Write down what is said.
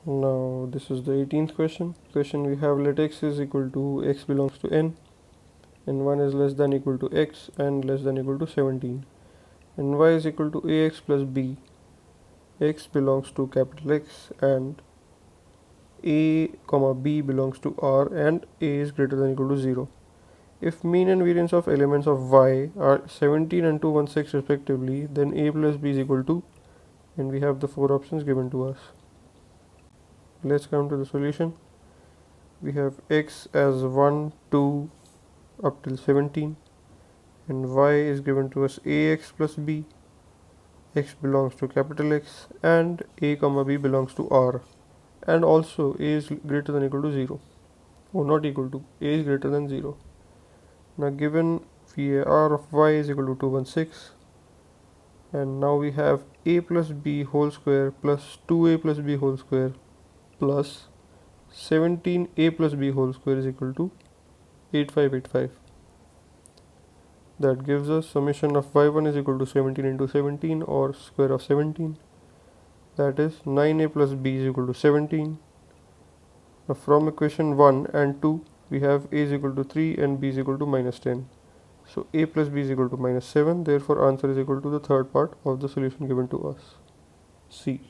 Now this is the 18th question. We have let x is equal to x belongs to n, and 1 is less than equal to x and less than equal to 17, and y is equal to ax plus b. X belongs to capital X and a comma b belongs to R, and a is greater than equal to 0. If mean and variance of elements of y are 17 and 216 respectively, then a plus b is equal to, and we have the four options given to us. Let's come to the solution. We have x as 1, 2 up till 17, and y is given to us ax plus b. X belongs to capital X and a comma b belongs to R, and also a is greater than equal to 0, or not equal to, a is greater than 0. Now given VAR of y is equal to 216, and now we have a plus b whole square plus 2a plus b whole square plus 17a plus b whole square is equal to 8585. That gives us summation of y1 is equal to 17 into 17, or square of 17. That is 9a plus b is equal to 17. Now from equation 1 and 2, we have a is equal to 3 and b is equal to minus 10. So a plus b is equal to minus 7. Therefore answer is equal to the third part of the solution given to us, C.